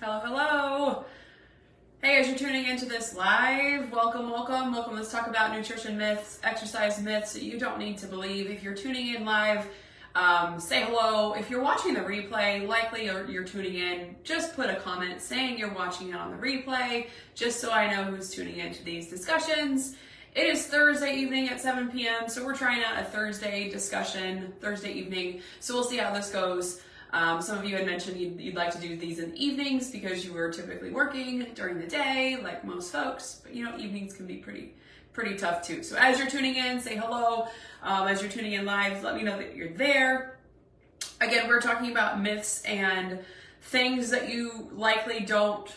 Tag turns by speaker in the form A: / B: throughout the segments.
A: Hello, hello. Hey, as you're tuning into this live, welcome. Let's talk about nutrition myths, exercise myths that you don't need to believe. If you're tuning in live, say hello. If you're watching the replay, likely you're tuning in, just put a comment saying you're watching it on the replay, just so I know who's tuning into these discussions. It is Thursday evening at 7 p.m., so we're trying out a Thursday discussion, Thursday evening, so we'll see how this goes. Some of you had mentioned you'd like to do these in the evenings because you were typically working during the day, like most folks, but evenings can be pretty tough too. So as you're tuning in, say hello. As you're tuning in live, let me know that you're there. Again, we're talking about myths and things that you likely don't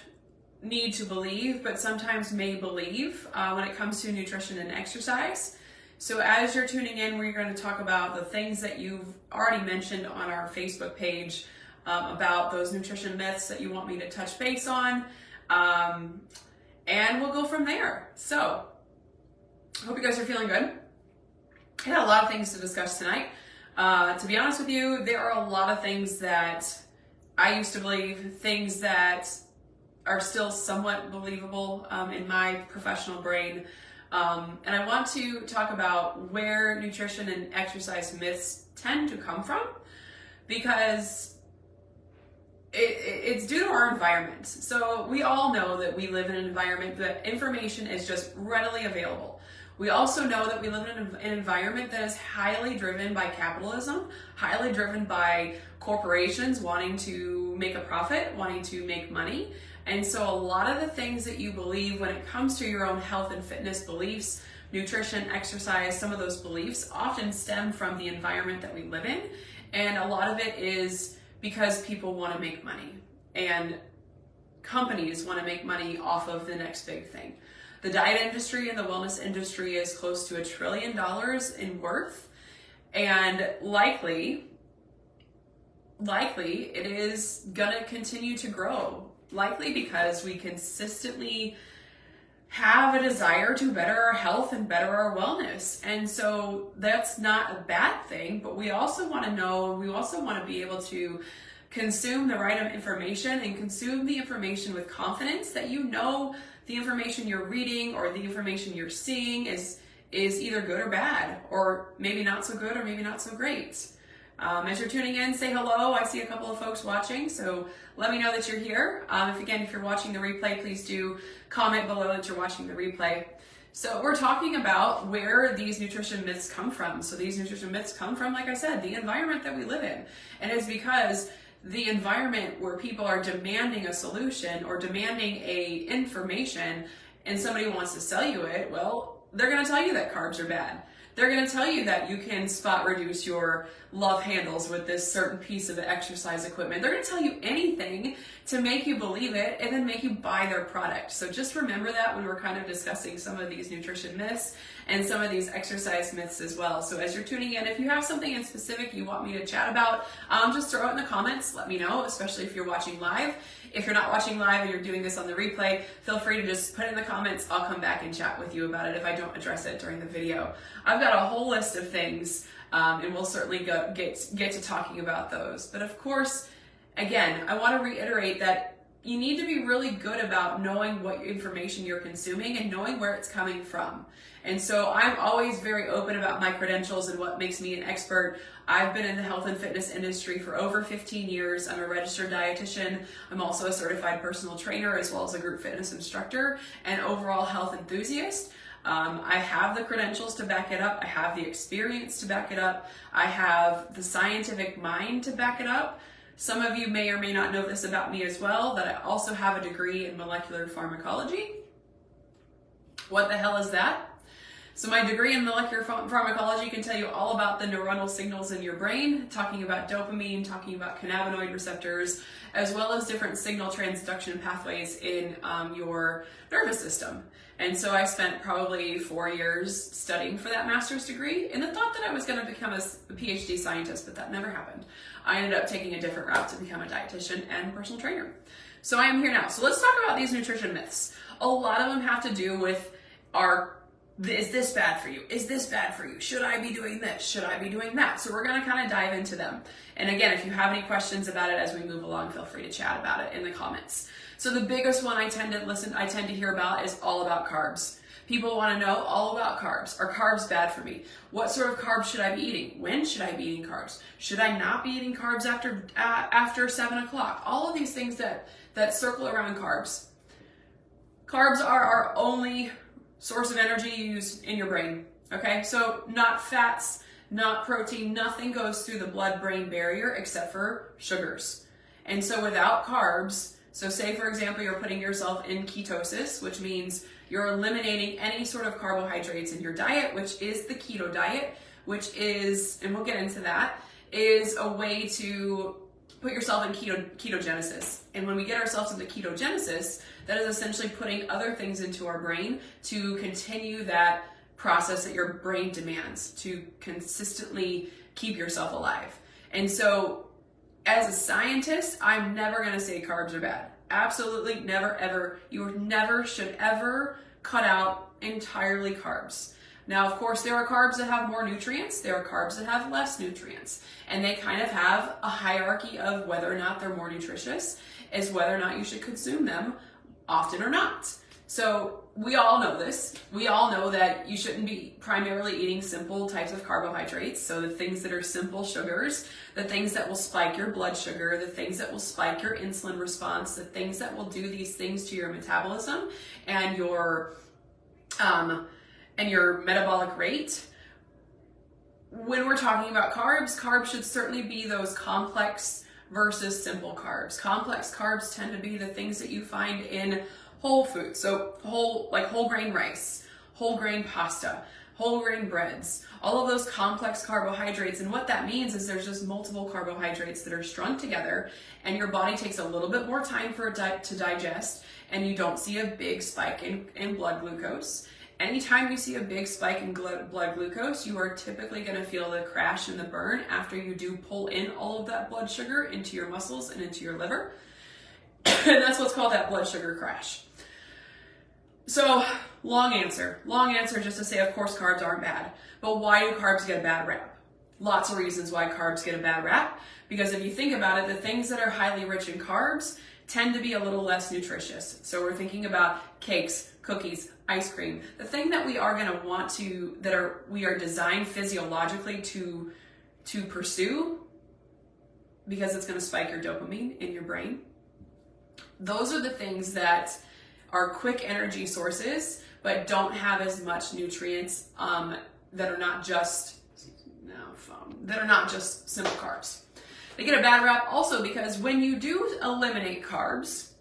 A: need to believe, but sometimes may believe when it comes to nutrition and exercise. So as you're tuning in, we're going to talk about the things that you've already mentioned on our Facebook page about those nutrition myths that you want me to touch base on. And we'll go from there. So, hope you guys are feeling good. I had a lot of things to discuss tonight. To be honest with you, there are a lot of things that I used to believe, things that are still somewhat believable in my professional brain. And I want to talk about where nutrition and exercise myths tend to come from, because it's due to our environment. So we all know that we live in an environment that information is just readily available. We also know that we live in an environment that is highly driven by capitalism, highly driven by corporations wanting to make a profit, wanting to make money. And so a lot of the things that you believe when it comes to your own health and fitness beliefs, nutrition, exercise, some of those beliefs often stem from the environment that we live in. And a lot of it is because people want to make money and companies want to make money off of the next big thing. The diet industry and the wellness industry is close to $1 trillion in worth, and likely it is gonna continue to grow. Likely because we consistently have a desire to better our health and better our wellness. And so that's not a bad thing, but we also want to know, we also want to be able to consume the right information and consume the information with confidence that you know the information you're reading or the information you're seeing is either good or bad, or maybe not so good or maybe not so great. As you're tuning in, say hello. I see a couple of folks watching, so let me know that you're here. If you're watching the replay, please do comment below that you're watching the replay. So we're talking about where these nutrition myths come from. So these nutrition myths come from, like I said, the environment that we live in. And it's because the environment where people are demanding a solution or demanding a information and somebody wants to sell you it, well, they're going to tell you that carbs are bad. They're going to tell you that you can spot reduce your love handles with this certain piece of exercise equipment. They're going to tell you anything to make you believe it and then make you buy their product. So just remember that when we're kind of discussing some of these nutrition myths and some of these exercise myths as well. So as you're tuning in, if you have something in specific you want me to chat about, just throw it in the comments. Let me know, especially if you're watching live. If you're not watching live and you're doing this on the replay, feel free to just put it in the comments. I'll come back and chat with you about it if I don't address it during the video. I've got a whole list of things, and we'll certainly get to talking about those. But of course, again, I want to reiterate that you need to be really good about knowing what information you're consuming and knowing where it's coming from. And so I'm always very open about my credentials and what makes me an expert. I've been in the health and fitness industry for over 15 years. I'm a registered dietitian. I'm also a certified personal trainer as well as a group fitness instructor and overall health enthusiast. I have the credentials to back it up. I have the experience to back it up. I have the scientific mind to back it up. Some of you may or may not know this about me as well, that I also have a degree in molecular pharmacology. What the hell is that? So my degree in molecular pharmacology can tell you all about the neuronal signals in your brain, talking about dopamine, talking about cannabinoid receptors, as well as different signal transduction pathways in your nervous system. And so I spent probably 4 years studying for that master's degree in the thought that I was going to become a PhD scientist, but that never happened. I ended up taking a different route to become a dietitian and personal trainer. So I am here now. So let's talk about these nutrition myths. A lot of them have to do with our is this bad for you? Is this bad for you? Should I be doing this? Should I be doing that? So we're going to kind of dive into them. And again, if you have any questions about it as we move along, feel free to chat about it in the comments. So the biggest one I tend to hear about is all about carbs. People want to know all about carbs. Are carbs bad for me? What sort of carbs should I be eating? When should I be eating carbs? Should I not be eating carbs after 7 o'clock? All of these things that circle around carbs. Carbs are our only source of energy used in your brain. Okay, so not fats, not protein, nothing goes through the blood-brain barrier except for sugars. And so without carbs, so say for example, you're putting yourself in ketosis, which means you're eliminating any sort of carbohydrates in your diet, which is the keto diet, which is, and we'll get into that, is a way to put yourself in ketogenesis. And when we get ourselves into ketogenesis, that is essentially putting other things into our brain to continue that process that your brain demands to consistently keep yourself alive. And so as a scientist, I'm never going to say carbs are bad. Absolutely never, ever. You never should ever cut out entirely carbs. Now, of course, there are carbs that have more nutrients. There are carbs that have less nutrients. And they kind of have a hierarchy of whether or not they're more nutritious, is whether or not you should consume them often or not. So we all know this. We all know that you shouldn't be primarily eating simple types of carbohydrates. So the things that are simple sugars, the things that will spike your blood sugar, the things that will spike your insulin response, the things that will do these things to your metabolism and your metabolic rate. When we're talking about carbs, carbs should certainly be those complex versus simple carbs. Complex carbs tend to be the things that you find in whole foods. So whole grain rice, whole grain pasta, whole grain breads, all of those complex carbohydrates. And what that means is there's just multiple carbohydrates that are strung together and your body takes a little bit more time for it to digest, and you don't see a big spike in blood glucose. Anytime you see a big spike in blood glucose, you are typically going to feel the crash and the burn after you do pull in all of that blood sugar into your muscles and into your liver. And that's what's called that blood sugar crash. So, long answer just to say, of course, carbs aren't bad. But why do carbs get a bad rap? Lots of reasons why carbs get a bad rap. Because if you think about it, the things that are highly rich in carbs tend to be a little less nutritious. So we're thinking about cakes, cookies, ice cream. The thing that we are going to want to, we are designed physiologically to pursue, because it's going to spike your dopamine in your brain. Those are the things that are quick energy sources, but don't have as much nutrients, that are not just simple carbs. They get a bad rap also because when you do eliminate carbs,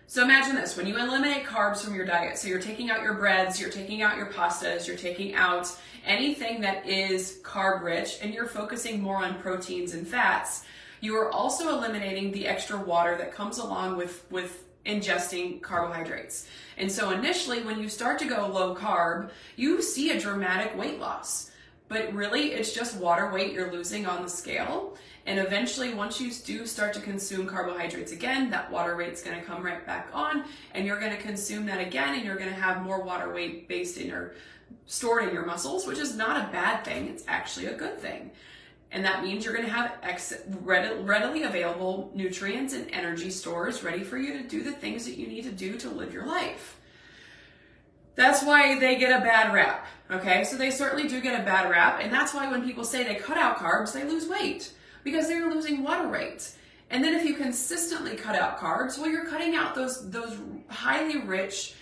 A: so imagine this, when you eliminate carbs from your diet, so you're taking out your breads, you're taking out your pastas, you're taking out anything that is carb rich, and you're focusing more on proteins and fats, you are also eliminating the extra water that comes along with ingesting carbohydrates. And so initially, when you start to go low carb, you see a dramatic weight loss. But really, it's just water weight you're losing on the scale. And eventually, once you do start to consume carbohydrates again, that water weight's going to come right back on, and you're going to consume that again, and you're going to have more water weight stored in your muscles, which is not a bad thing. It's actually a good thing. And that means you're going to have readily available nutrients and energy stores ready for you to do the things that you need to do to live your life. That's why they get a bad rap, okay? So they certainly do get a bad rap, and that's why when people say they cut out carbs, they lose weight, because they're losing water weight. And then if you consistently cut out carbs, well, you're cutting out those highly rich,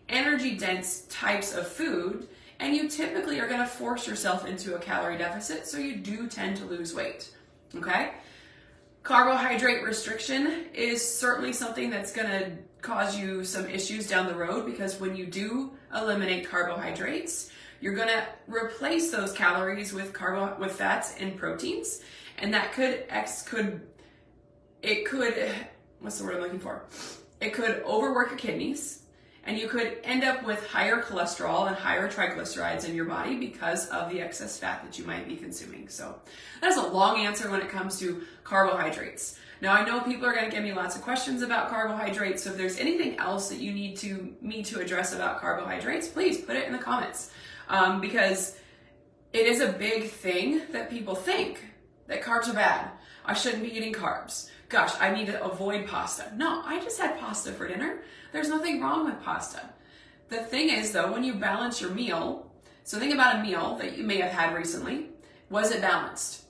A: energy-dense types of food, and you typically are going to force yourself into a calorie deficit, so you do tend to lose weight, okay? Carbohydrate restriction is certainly something that's going to cause you some issues down the road, because when you do eliminate carbohydrates, you're going to replace those calories with fats and proteins, and that could what's the word I'm looking for? It could overwork your kidneys, and you could end up with higher cholesterol and higher triglycerides in your body because of the excess fat that you might be consuming. So that's a long answer when it comes to carbohydrates. Now, I know people are going to give me lots of questions about carbohydrates, so if there's anything else that you need me to address about carbohydrates, please put it in the comments, because it is a big thing that people think that carbs are bad. I shouldn't be eating carbs. Gosh, I need to avoid pasta. No, I just had pasta for dinner. There's nothing wrong with pasta. The thing is, though, when you balance your meal, so think about a meal that you may have had recently. Was it balanced?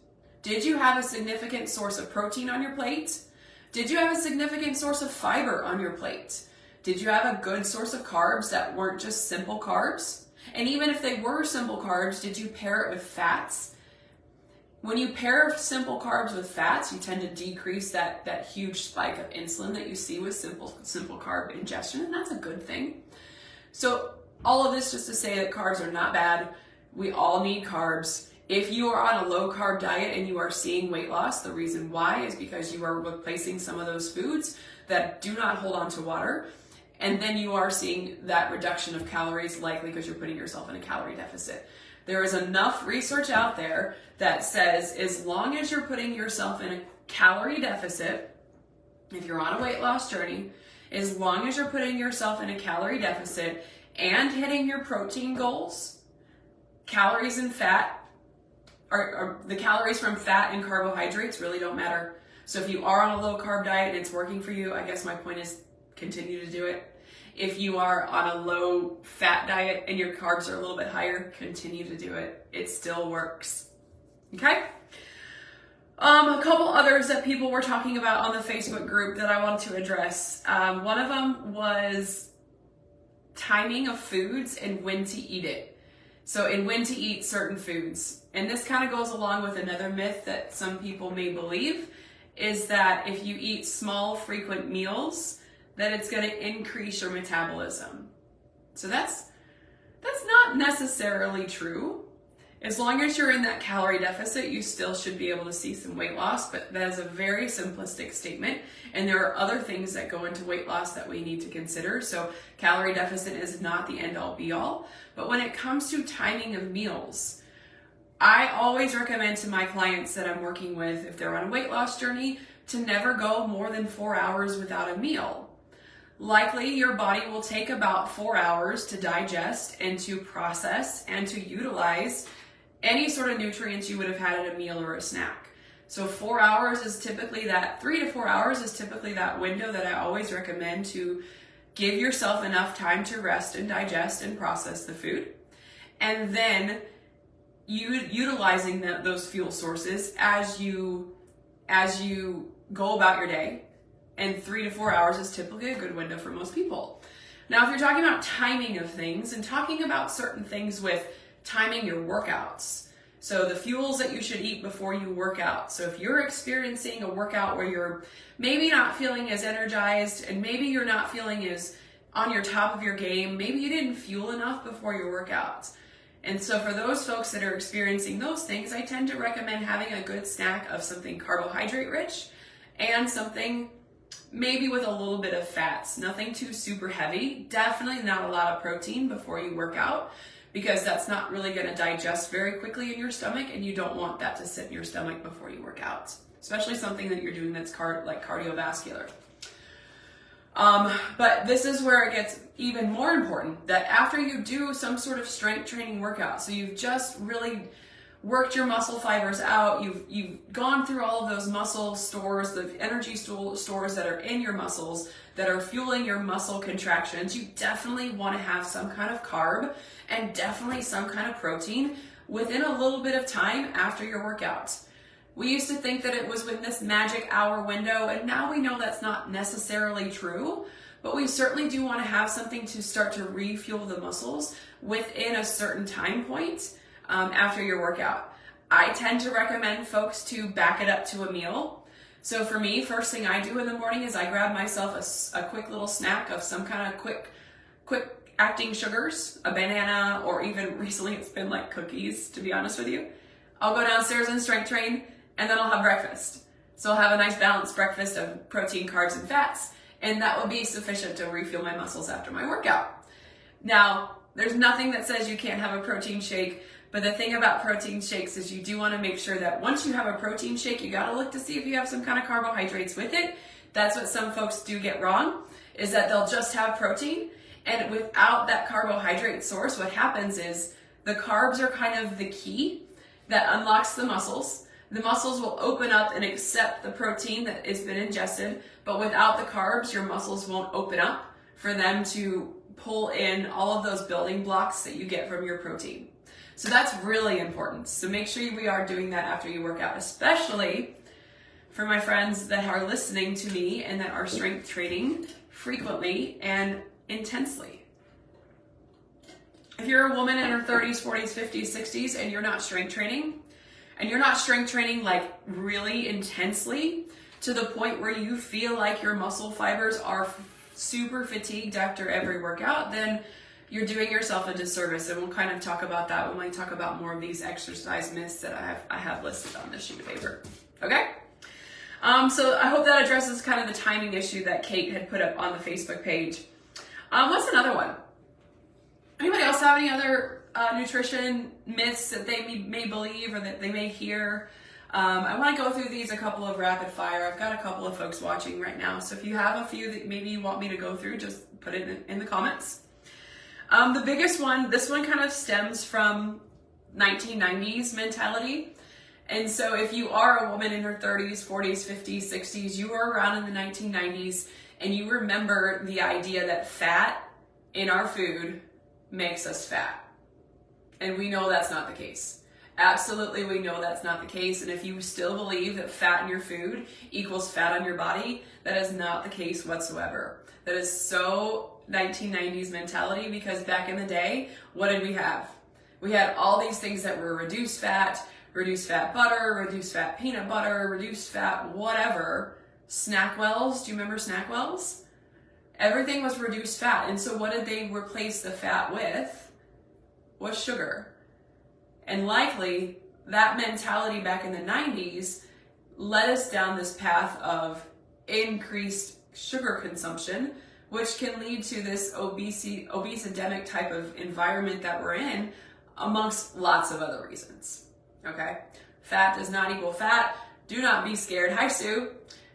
A: Did you have a significant source of protein on your plate? Did you have a significant source of fiber on your plate? Did you have a good source of carbs that weren't just simple carbs? And even if they were simple carbs, did you pair it with fats? When you pair simple carbs with fats, you tend to decrease that huge spike of insulin that you see with simple carb ingestion, and that's a good thing. So all of this just to say that carbs are not bad. We all need carbs. If you are on a low carb diet and you are seeing weight loss, the reason why is because you are replacing some of those foods that do not hold on to water. And then you are seeing that reduction of calories, likely because you're putting yourself in a calorie deficit. There is enough research out there that says as long as you're putting yourself in a calorie deficit, if you're on a weight loss journey, as long as you're putting yourself in a calorie deficit and hitting your protein goals, calories and fat, or the calories from fat and carbohydrates really don't matter. So if you are on a low carb diet and it's working for you, I guess my point is continue to do it. If you are on a low fat diet and your carbs are a little bit higher, continue to do it. It still works. Okay? A couple others that people were talking about on the Facebook group that I wanted to address. One of them was timing of foods and when to eat it. So, and when to eat certain foods. And this kind of goes along with another myth that some people may believe, is that if you eat small, frequent meals, that it's going to increase your metabolism. So that's not necessarily true. As long as you're in that calorie deficit, you still should be able to see some weight loss, but that is a very simplistic statement. And there are other things that go into weight loss that we need to consider. So calorie deficit is not the end all be all. But when it comes to timing of meals, I always recommend to my clients that I'm working with, if they're on a weight loss journey, to never go more than 4 hours without a meal. Likely your body will take about 4 hours to digest and to process and to utilize any sort of nutrients you would have had at a meal or a snack. So 4 hours is typically that, 3 to 4 hours is typically that window that I always recommend to give yourself enough time to rest and digest and process the food. And then utilizing those fuel sources as you go about your day. And 3 to 4 hours is typically a good window for most people. Now, if you're talking about timing of things and talking about certain things with timing your workouts, so the fuels that you should eat before you work out. So if you're experiencing a workout where you're maybe not feeling as energized and maybe you're not feeling as on your top of your game, maybe you didn't fuel enough before your workouts. And so for those folks that are experiencing those things, I tend to recommend having a good snack of something carbohydrate rich and something maybe with a little bit of fats, nothing too super heavy, definitely not a lot of protein before you work out, because that's not really going to digest very quickly in your stomach, and you don't want that to sit in your stomach before you work out, especially something that you're doing that's like cardiovascular. But this is where it gets even more important, that after you do some sort of strength training workout, so you've just really worked your muscle fibers out, you've gone through all of those muscle stores, the energy stores that are in your muscles that are fueling your muscle contractions, you definitely want to have some kind of carb and definitely some kind of protein within a little bit of time after your workout. We used to think that it was within this magic hour window, and now we know that's not necessarily true, but we certainly do want to have something to start to refuel the muscles within a certain time point after your workout. I tend to recommend folks to back it up to a meal. So for me, first thing I do in the morning is I grab myself a quick little snack of some kind of quick acting sugars, a banana, or even recently it's been like cookies, to be honest with you. I'll go downstairs and strength train, and then I'll have breakfast. So I'll have a nice balanced breakfast of protein, carbs, and fats, and that will be sufficient to refuel my muscles after my workout. Now, there's nothing that says you can't have a protein shake, But the thing about protein shakes is you do want to make sure that once you have a protein shake, you got to look to see if you have some kind of carbohydrates with it. That's what some folks do get wrong, is that they'll just have protein. And without that carbohydrate source, what happens is the carbs are kind of the key that unlocks the muscles. The muscles will open up and accept the protein that has been ingested, but without the carbs, your muscles won't open up for them to pull in all of those building blocks that you get from your protein. So that's really important. So make sure we are doing that after you work out, especially for my friends that are listening to me and that are strength training frequently and intensely. If you're a woman in her 30s, 40s, 50s, 60s, and you're not strength training, and you're not strength training like really intensely to the point where you feel like your muscle fibers are super fatigued after every workout, then you're doing yourself a disservice. And we'll kind of talk about that when we talk about more of these exercise myths that I have listed on this sheet of paper. Okay? So I hope that addresses kind of the timing issue that Kate had put up on the Facebook page. What's another one? Anybody else have any other nutrition myths that they may believe or that they may hear? I want to go through these a couple of rapid fire. I've got a couple of folks watching right now. So if you have a few that maybe you want me to go through, just put it in the comments. The biggest one, this one kind of stems from 1990s mentality. And so if you are a woman in her 30s, 40s, 50s, 60s, you were around in the 1990s and you remember the idea that fat in our food makes us fat. And we know that's not the case. Absolutely, we know that's not the case. And if you still believe that fat in your food equals fat on your body, that is not the case whatsoever. That is so 1990s mentality, because back in the day, what did we have? We had all these things that were reduced fat butter, reduced fat peanut butter, reduced fat whatever. Snackwells, do you remember Snackwells? Everything was reduced fat. And so what did they replace the fat with? Was sugar. And likely that mentality back in the 90s led us down this path of increased sugar consumption, which can lead to this obese-endemic type of environment that we're in, amongst lots of other reasons. Okay? Fat does not equal fat. Do not be scared. Hi, Sue.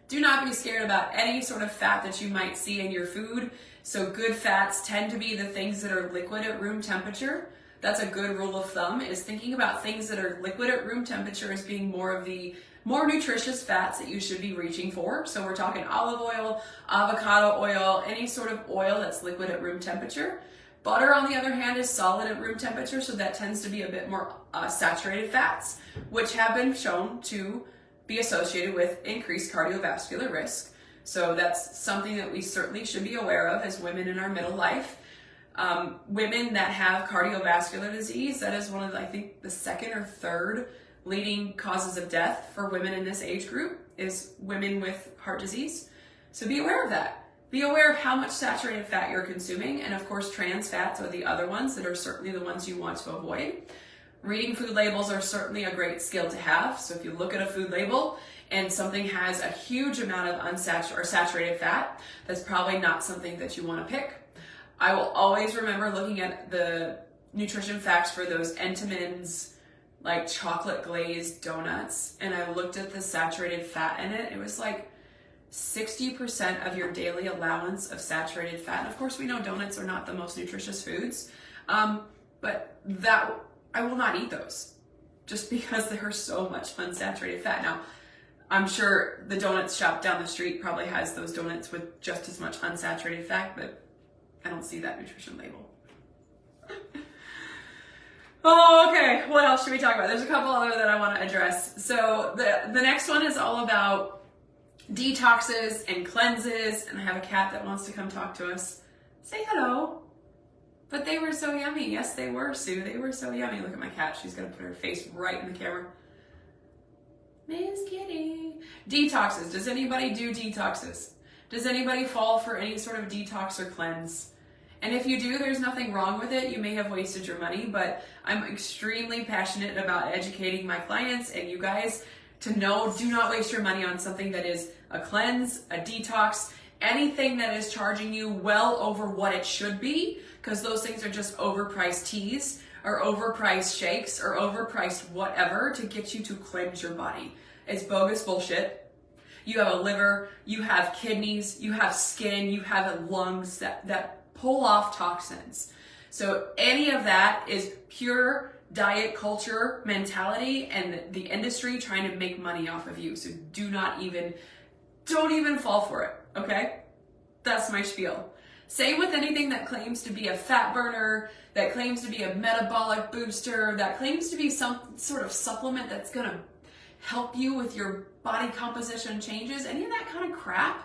A: Do not be scared about any sort of fat that you might see in your food. So good fats tend to be the things that are liquid at room temperature. That's a good rule of thumb, is thinking about things that are liquid at room temperature as being more of the more nutritious fats that you should be reaching for. So we're talking olive oil, avocado oil, any sort of oil that's liquid at room temperature. Butter, on the other hand, is solid at room temperature, so that tends to be a bit more saturated fats, which have been shown to be associated with increased cardiovascular risk. So that's something that we certainly should be aware of as women in our middle life. Women that have cardiovascular disease, that is one of, I think, the second or third leading causes of death for women in this age group is women with heart disease. So be aware of that. Be aware of how much saturated fat you're consuming, and of course trans fats are the other ones that are certainly the ones you want to avoid. Reading food labels are certainly a great skill to have. So if you look at a food label and something has a huge amount of saturated fat, that's probably not something that you want to pick. I will always remember looking at the nutrition facts for those Entenmann's like chocolate glazed donuts, and I looked at the saturated fat in it. It was like 60% of your daily allowance of saturated fat. And of course, we know donuts are not the most nutritious foods, but that I will not eat those just because there's so much unsaturated fat. Now, I'm sure the donut shop down the street probably has those donuts with just as much unsaturated fat, but I don't see that nutrition label. Oh, okay. What else should we talk about? There's a couple other that I want to address. So the next one is all about detoxes and cleanses, and I have a cat that wants to come talk to us. Say hello. But they were so yummy. Yes, they were, Sue. They were so yummy. Look at my cat. She's going to put her face right in the camera. Miss Kitty. Detoxes. Does anybody do detoxes? Does anybody fall for any sort of detox or cleanse? And if you do, there's nothing wrong with it. You may have wasted your money, but I'm extremely passionate about educating my clients and you guys to know, do not waste your money on something that is a cleanse, a detox, anything that is charging you well over what it should be, because those things are just overpriced teas. or overpriced shakes or overpriced whatever to get you to cleanse your body. It's bogus bullshit. You have a liver, you have kidneys, you have skin, you have lungs that pull off toxins. So any of that is pure diet culture mentality and the industry trying to make money off of you. So don't even fall for it, okay? That's my spiel. Same with anything that claims to be a fat burner, that claims to be a metabolic booster, that claims to be some sort of supplement that's gonna help you with your body composition changes. Any of that kind of crap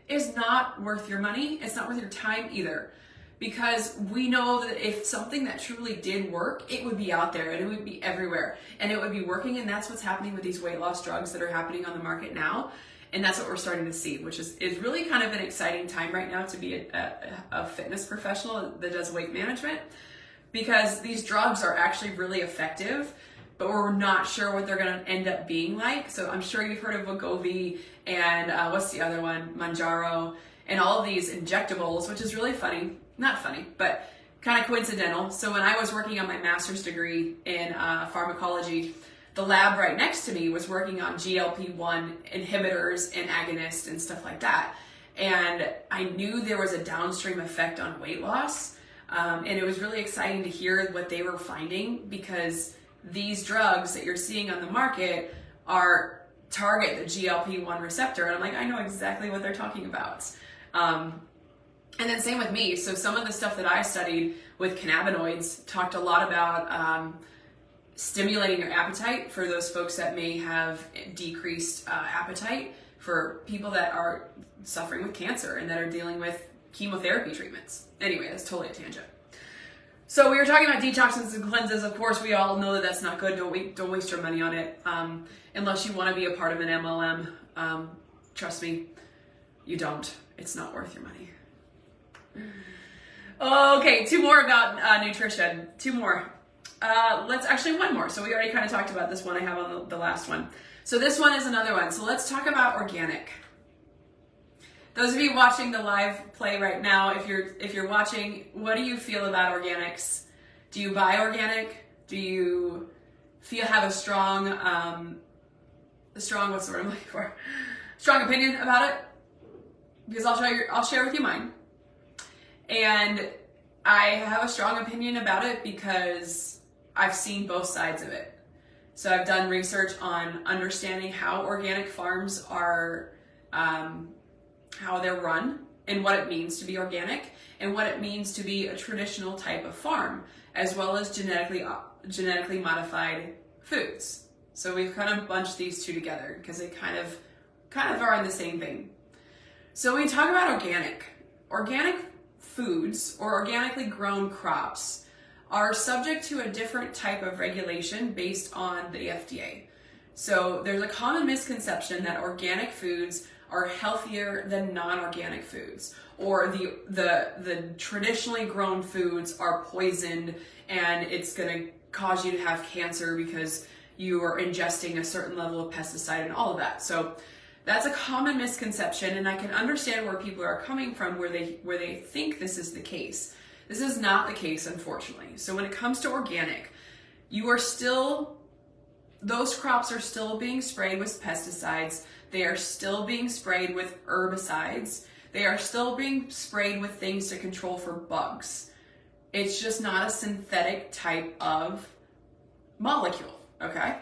A: is not worth your money. It's not worth your time either. Because we know that if something that truly did work, it would be out there and it would be everywhere and it would be working. And that's what's happening with these weight loss drugs that are happening on the market now. And that's what we're starting to see, which is really kind of an exciting time right now to be a fitness professional that does weight management, because these drugs are actually really effective, but we're not sure what they're going to end up being like. So I'm sure you've heard of Wegovy and what's the other one? Mounjaro, and all of these injectables, which is really funny. Not funny, but kind of coincidental. So when I was working on my master's degree in pharmacology, the lab right next to me was working on GLP-1 inhibitors and agonists and stuff like that. And I knew there was a downstream effect on weight loss. And it was really exciting to hear what they were finding, because these drugs that you're seeing on the market target the GLP-1 receptor. And I'm like, I know exactly what they're talking about. And then same with me. So some of the stuff that I studied with cannabinoids talked a lot about stimulating your appetite for those folks that may have decreased appetite, for people that are suffering with cancer and that are dealing with chemotherapy treatments. Anyway, that's totally a tangent. So we were talking about detoxes and cleanses. Of course, we all know that that's not good. Don't waste your money on it unless you want to be a part of an MLM. Trust me, you don't. It's not worth your money. Okay, two more about nutrition. Two more. One more. So we already kind of talked about this one I have on the last one. So this one is another one. So let's talk about organic. Those of you watching the live play right now, if you're watching, what do you feel about organics? Do you buy organic? Do you have a strong what's the word I'm looking for? Strong opinion about it? Because I'll share with you mine. And I have a strong opinion about it because I've seen both sides of it. So I've done research on understanding how organic farms are, how they're run, and what it means to be organic, and what it means to be a traditional type of farm, as well as genetically modified foods. So we've kind of bunched these two together because they kind of are in the same vein. So when we talk about organic foods or organically grown crops are subject to a different type of regulation based on the FDA. So there's a common misconception that organic foods are healthier than non-organic foods, or the traditionally grown foods are poisoned and it's going to cause you to have cancer because you are ingesting a certain level of pesticide and all of that. So that's a common misconception, and I can understand where people are coming from where they think this is the case. This is not the case, unfortunately. So when it comes to organic, those crops are still being sprayed with pesticides. They are still being sprayed with herbicides. They are still being sprayed with things to control for bugs. It's just not a synthetic type of molecule, okay?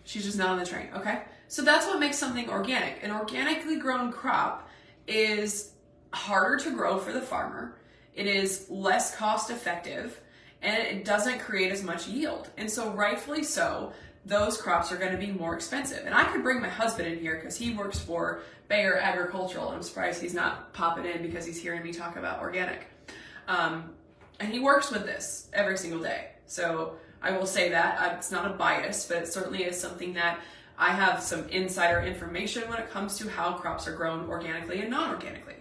A: She's just not on the train, okay? So that's what makes something organic. An organically grown crop is harder to grow for the farmer. It is less cost effective, and it doesn't create as much yield. And so rightfully so, those crops are going to be more expensive. And I could bring my husband in here because he works for Bayer Agricultural. I'm surprised he's not popping in because he's hearing me talk about organic. And he works with this every single day. So I will say that it's not a bias, but it certainly is something that I have some insider information when it comes to how crops are grown organically and non-organically.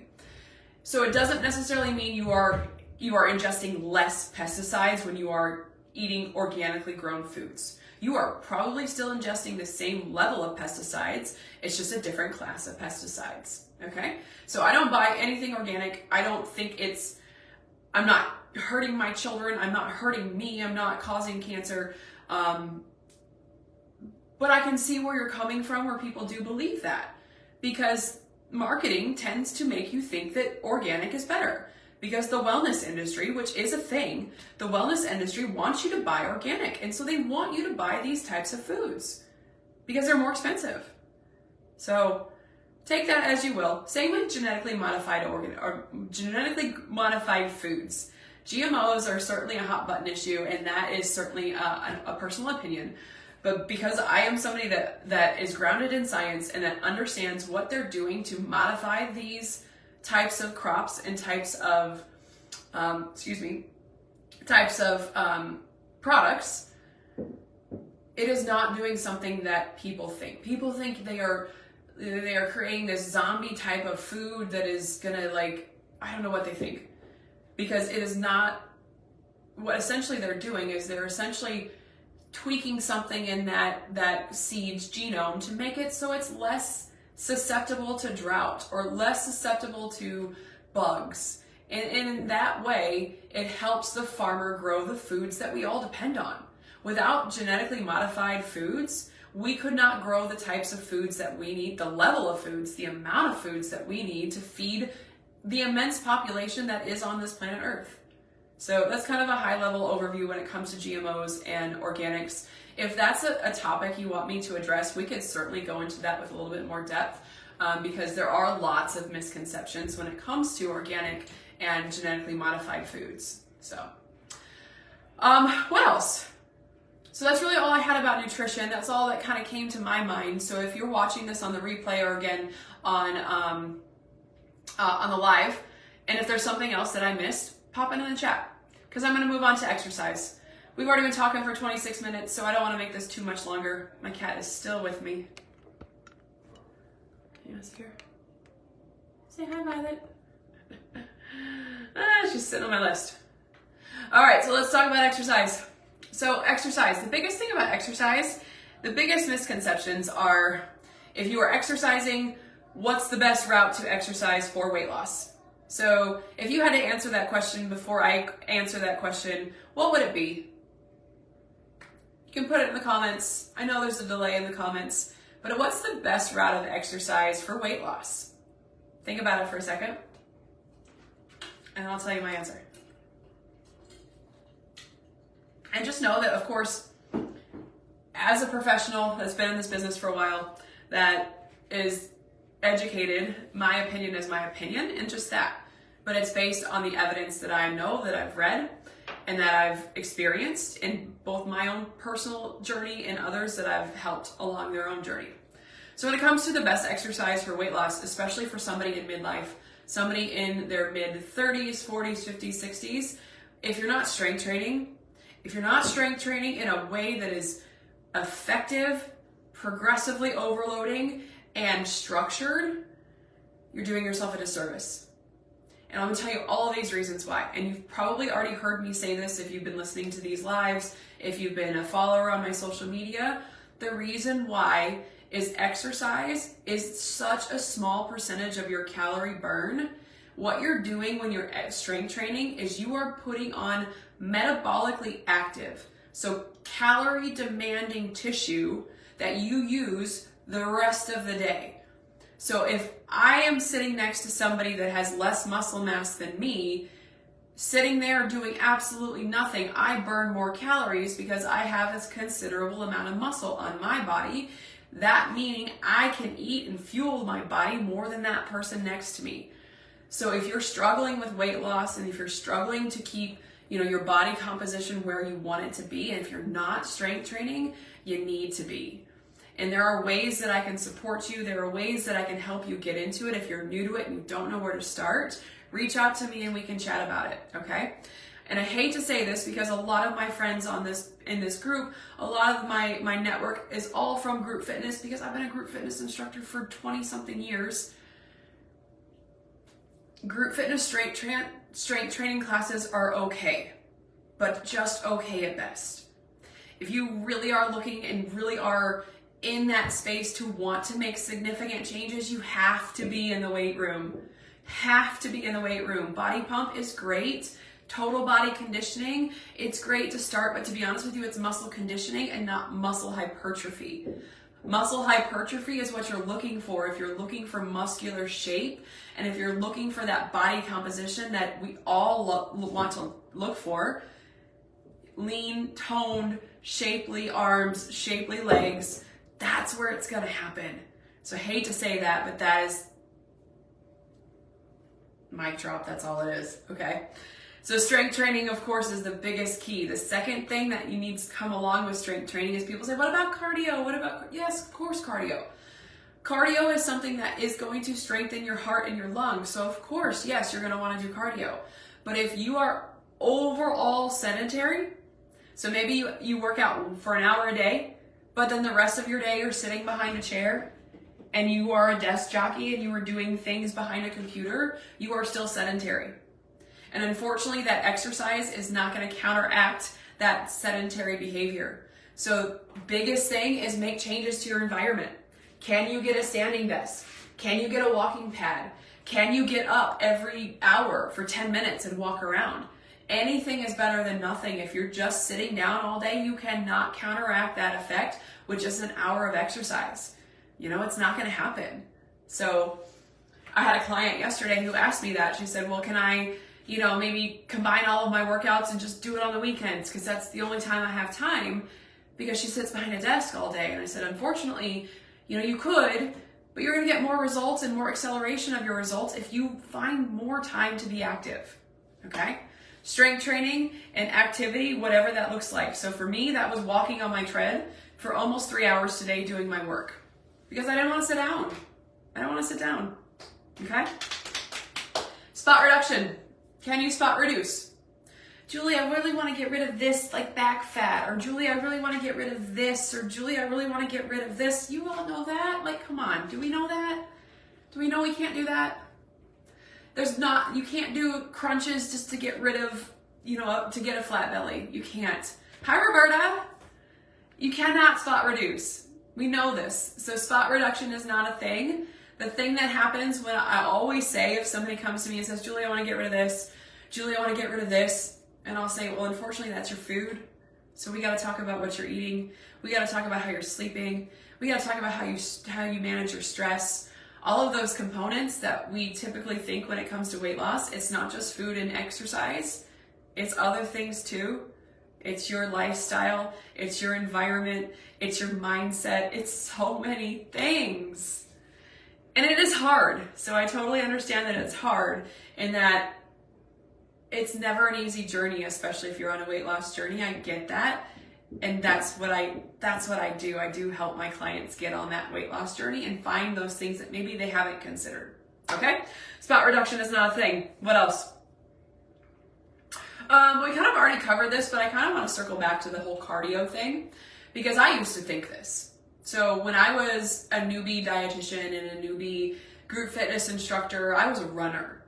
A: So it doesn't necessarily mean you are ingesting less pesticides when you are eating organically grown foods. You are probably still ingesting the same level of pesticides. It's just a different class of pesticides, okay? So I don't buy anything organic. I don't think I'm not hurting my children. I'm not hurting me. I'm not causing cancer. But I can see where you're coming from, where people do believe that, because marketing tends to make you think that organic is better. Because the wellness industry, which is a thing, the wellness industry wants you to buy organic. And so they want you to buy these types of foods because they're more expensive. So take that as you will. Same with genetically modified foods. GMOs are certainly a hot button issue, and that is certainly a personal opinion. But because I am somebody that is grounded in science and that understands what they're doing to modify these types of crops and types of products, it is not doing something that people think. People think they are creating this zombie type of food that is gonna, like, I don't know what they think, because it is not. What essentially they're doing is they're essentially tweaking something in that seed's genome to make it so it's less susceptible to drought or less susceptible to bugs. And in that way, it helps the farmer grow the foods that we all depend on. Without genetically modified foods, we could not grow the types of foods that we need, the level of foods, the amount of foods that we need to feed the immense population that is on this planet Earth. So that's kind of a high-level overview when it comes to GMOs and organics. If that's a topic you want me to address, we could certainly go into that with a little bit more depth, because there are lots of misconceptions when it comes to organic and genetically modified foods. So, what else? So that's really all I had about nutrition. That's all that kind of came to my mind. So if you're watching this on the replay or again on the live, and if there's something else that I missed, pop into the chat, because I'm going to move on to exercise. We've already been talking for 26 minutes, so I don't want to make this too much longer. My cat is still with me. Yes, here. Say hi, Violet. She's sitting on my list. All right, so let's talk about exercise. So exercise, the biggest thing about exercise, the biggest misconceptions are, if you are exercising, what's the best route to exercise for weight loss? So if you had to answer that question before I answer that question, what would it be? You can put it in the comments. I know there's a delay in the comments, but what's the best route of exercise for weight loss? Think about it for a second, and I'll tell you my answer. And just know that, of course, as a professional that's been in this business for a while, that is educated, my opinion is my opinion, and just that. But it's based on the evidence that I know, that I've read, and that I've experienced in both my own personal journey and others that I've helped along their own journey. So when it comes to the best exercise for weight loss, especially for somebody in midlife, somebody in their mid-30s, 40s, 50s, 60s, if you're not strength training in a way that is effective, progressively overloading, and structured, you're doing yourself a disservice. And I'm going to tell you all of these reasons why. And you've probably already heard me say this if you've been listening to these lives, if you've been a follower on my social media. The reason why is exercise is such a small percentage of your calorie burn. What you're doing when you're at strength training is you are putting on metabolically active, so calorie demanding tissue that you use the rest of the day. So if I am sitting next to somebody that has less muscle mass than me, sitting there doing absolutely nothing, I burn more calories because I have this considerable amount of muscle on my body. That meaning I can eat and fuel my body more than that person next to me. So if you're struggling with weight loss and if you're struggling to keep, your body composition where you want it to be, and if you're not strength training, you need to be. And there are ways that I can support you. There are ways that I can help you get into it. If you're new to it and you don't know where to start, reach out to me and we can chat about it, okay? And I hate to say this because a lot of my friends in this group, a lot of my network is all from group fitness, because I've been a group fitness instructor for 20 something years. Group fitness strength training classes are okay, but just okay at best. If you really are looking and really are in that space to want to make significant changes, you have to be in the weight room. Have to be in the weight room. Body Pump is great Total body conditioning, it's great to start, but to be honest with you, it's muscle conditioning and not muscle hypertrophy. Muscle hypertrophy is what you're looking for if you're looking for muscular shape, and if you're looking for that body composition that we all want to look for. Lean, toned, shapely arms, shapely legs, that's where it's gonna happen. So I hate to say that, but that is mic drop, that's all it is, okay? So strength training, of course, is the biggest key. The second thing that you need to come along with strength training is people say, what about cardio? What about, yes, of course, cardio. Cardio is something that is going to strengthen your heart and your lungs. So of course, yes, you're gonna wanna do cardio. But if you are overall sedentary, so maybe you work out for an hour a day, but then the rest of your day you're sitting behind a chair and you are a desk jockey and you are doing things behind a computer, you are still sedentary. And unfortunately, that exercise is not going to counteract that sedentary behavior. So biggest thing is make changes to your environment. Can you get a standing desk? Can you get a walking pad? Can you get up every hour for 10 minutes and walk around? Anything is better than nothing. If you're just sitting down all day, you cannot counteract that effect with just an hour of exercise. You know, it's not going to happen. So I had a client yesterday who asked me that. She said, well, can I, maybe combine all of my workouts and just do it on the weekends because that's the only time I have time, because she sits behind a desk all day. And I said, unfortunately, you could, but you're going to get more results and more acceleration of your results if you find more time to be active, okay? Strength training and activity, whatever that looks like. So for me, that was walking on my tread for almost 3 hours today doing my work because I didn't want to sit down. I don't want to sit down, okay? Spot reduction. Can you spot reduce? Julie, I really want to get rid of this back fat, or Julie, I really want to get rid of this, or Julie, I really want to get rid of this. You all know that? Come on, do we know that? Do we know we can't do that? You can't do crunches just to get rid of, to get a flat belly. You can't. Hi, Roberta. You cannot spot reduce. We know this. So spot reduction is not a thing. The thing that happens when I always say, if somebody comes to me and says, Julie, I want to get rid of this. Julie, I want to get rid of this. And I'll say, well, unfortunately, that's your food. So we got to talk about what you're eating. We got to talk about how you're sleeping. We got to talk about how you manage your stress. All of those components that we typically think when it comes to weight loss, it's not just food and exercise. It's other things too. It's your lifestyle. It's your environment. It's your mindset. It's so many things. And it is hard. So I totally understand that it's hard and that it's never an easy journey, especially if you're on a weight loss journey. I get that. And that's what I do. I do help my clients get on that weight loss journey and find those things that maybe they haven't considered. Okay? Spot reduction is not a thing. What else? We kind of already covered this, but I kind of want to circle back to the whole cardio thing because I used to think this. So when I was a newbie dietitian and a newbie group fitness instructor, I was a runner.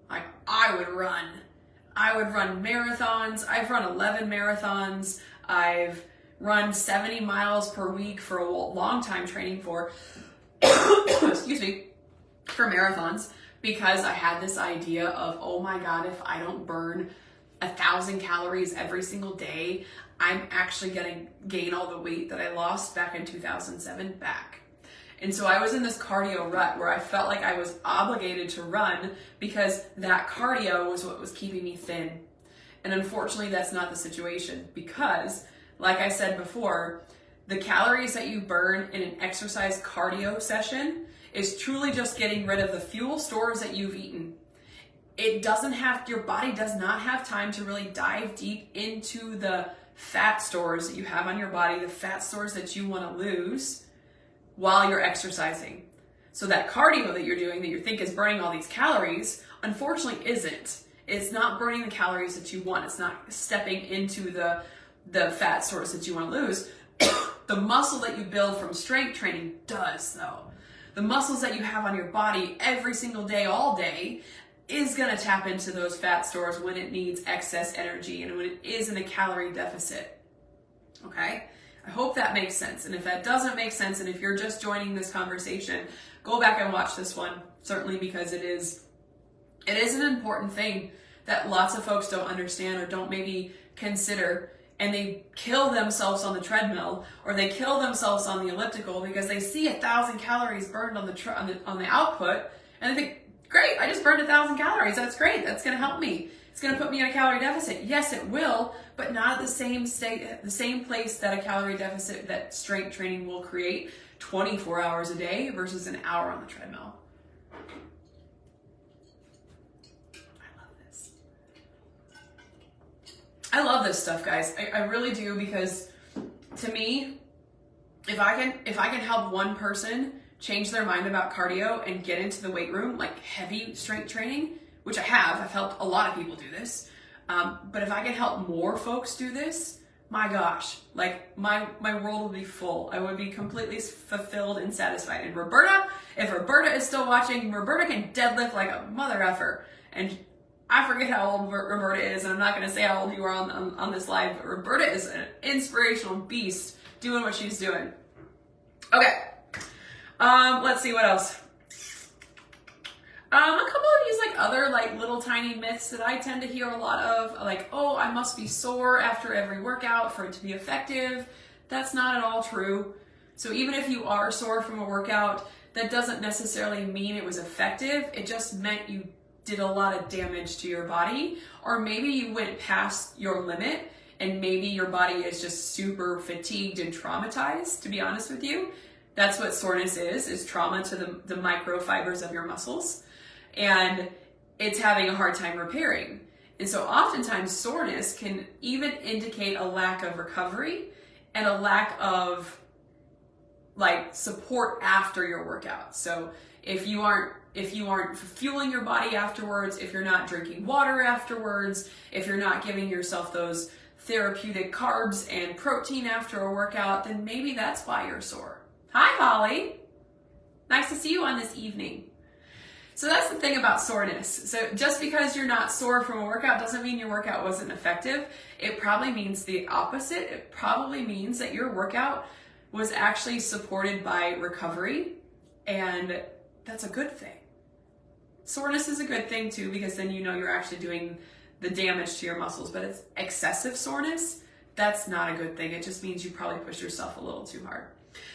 A: I would run. I would run marathons. I've run 11 marathons. I've run 70 miles per week for a long time training for, excuse me, for marathons because I had this idea of, oh my God, if I don't burn 1,000 calories every single day, I'm actually going to gain all the weight that I lost back in 2007 back. And so I was in this cardio rut where I felt like I was obligated to run because that cardio was what was keeping me thin. And unfortunately, that's not the situation because, like I said before, the calories that you burn in an exercise cardio session is truly just getting rid of the fuel stores that you've eaten. Your body does not have time to really dive deep into the fat stores that you have on your body, the fat stores that you want to lose while you're exercising. So that cardio that you're doing that you think is burning all these calories, unfortunately isn't. It's not burning the calories that you want. It's not stepping into the fat stores that you want to lose. The muscle that you build from strength training does though. The muscles that you have on your body every single day, all day, is going to tap into those fat stores when it needs excess energy and when it is in a calorie deficit. Okay? I hope that makes sense. And if that doesn't make sense, and if you're just joining this conversation, go back and watch this one, certainly because it is an important thing that lots of folks don't understand or don't maybe consider, and they kill themselves on the treadmill or they kill themselves on the elliptical because they see 1,000 calories burned on the output, and they think, great, I just burned 1,000 calories. That's great. That's going to help me. It's going to put me in a calorie deficit. Yes, it will, but not at the same place that a calorie deficit that strength training will create 24 hours a day versus an hour on the treadmill. I love this stuff, guys. I really do, because to me, if I can help one person change their mind about cardio and get into the weight room, like heavy strength training, which I've helped a lot of people do this. But if I can help more folks do this, my gosh, like my world would be full. I would be completely fulfilled and satisfied. And if Roberta is still watching, Roberta can deadlift like a mother effer. And I forget how old Roberta is, and I'm not going to say how old you are on this live, but Roberta is an inspirational beast doing what she's doing. Okay. Let's see what else. A couple of these like other like little tiny myths that I tend to hear a lot of, like, oh, I must be sore after every workout for it to be effective. That's not at all true. So even if you are sore from a workout, that doesn't necessarily mean it was effective. It just meant you did a lot of damage to your body, or maybe you went past your limit and maybe your body is just super fatigued and traumatized, to be honest with you. That's what soreness is trauma to the microfibers of your muscles, and it's having a hard time repairing. And so oftentimes soreness can even indicate a lack of recovery and a lack of like support after your workout. So if you aren't fueling your body afterwards, if you're not drinking water afterwards, if you're not giving yourself those therapeutic carbs and protein after a workout, then maybe that's why you're sore. Hi, Holly. Nice to see you on this evening. So that's the thing about soreness. So just because you're not sore from a workout doesn't mean your workout wasn't effective. It probably means the opposite. It probably means that your workout was actually supported by recovery, and that's a good thing. Soreness is a good thing too, because then you know you're actually doing the damage to your muscles. But it's excessive soreness, that's not a good thing. It just means you probably pushed yourself a little too hard.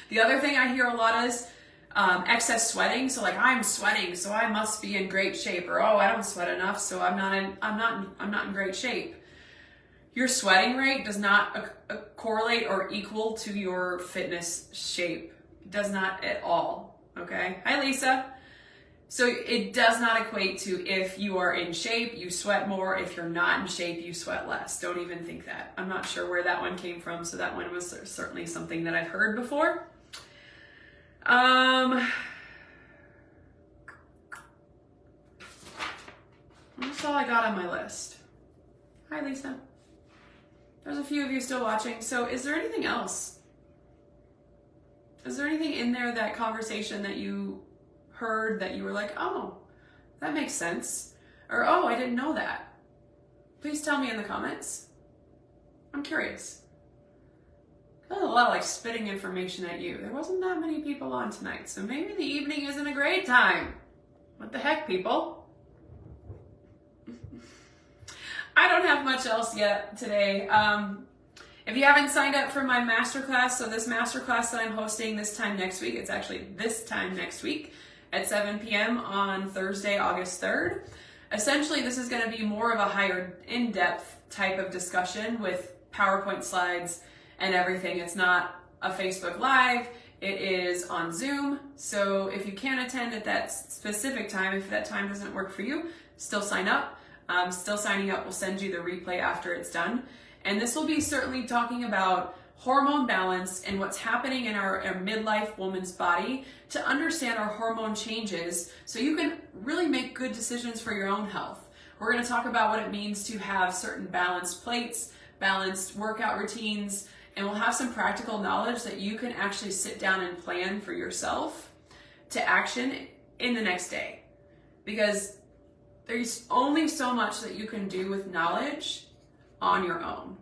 A: The other thing I hear a lot is excess sweating. So like, I'm sweating, so I must be in great shape, or oh, I don't sweat enough, so I'm not in great shape. Your sweating rate does not correlate or equal to your fitness shape. It does not at all. Okay. Hi, Lisa. So it does not equate to if you are in shape, you sweat more. If you're not in shape, you sweat less. Don't even think that. I'm not sure where that one came from. So that one was certainly something that I've heard before. That's all I got on my list. Hi, Lisa. There's a few of you still watching. So is there anything else? Is there anything in there, that conversation that you heard that you were like, oh, that makes sense? Or, oh, I didn't know that. Please tell me in the comments. I'm curious. That was a lot of like spitting information at you. There wasn't that many people on tonight, so maybe the evening isn't a great time. What the heck, people? I don't have much else yet today. If you haven't signed up for my masterclass, so this masterclass that I'm hosting this time next week, it's actually this time next week at 7 p.m. on Thursday, August 3rd. Essentially, this is going to be more of a higher in-depth type of discussion with PowerPoint slides and everything. It's not a Facebook Live. It is on Zoom. So if you can't attend at that specific time, if that time doesn't work for you, still sign up. Still signing up will send you the replay after it's done. And this will be certainly talking about hormone balance and what's happening in our midlife woman's body to understand our hormone changes so you can really make good decisions for your own health. We're going to talk about what it means to have certain balanced plates, balanced workout routines, and we'll have some practical knowledge that you can actually sit down and plan for yourself to action in the next day. Because there's only so much that you can do with knowledge on your own.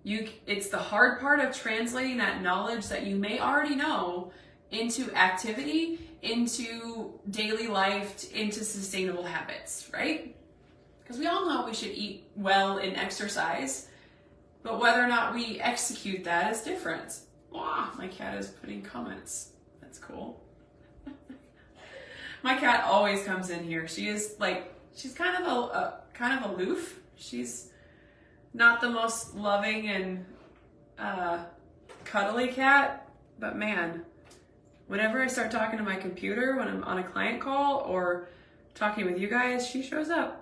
A: It's the hard part of translating that knowledge that you may already know into activity, into daily life, into sustainable habits, right? because we all know we should eat well and exercise, but whether or not we execute that is different. Wow, my cat is putting comments. That's cool. My cat always comes in here. She is like, she's kind of aloof. She's not the most loving and cuddly cat, but man, whenever I start talking to my computer, when I'm on a client call or talking with you guys, she shows up.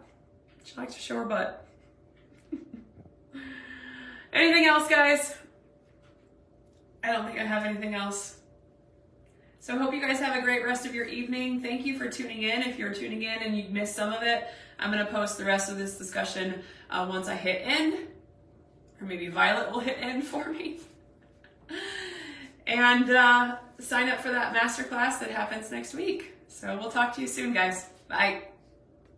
A: She likes to show her butt. Anything else, guys? I don't think I have anything else. So I hope you guys have a great rest of your evening. Thank you for tuning in. If you're tuning in and you missed some of it, I'm going to post the rest of this discussion once I hit end. Or maybe Violet will hit end for me. And sign up for that masterclass that happens next week. So we'll talk to you soon, guys. Bye.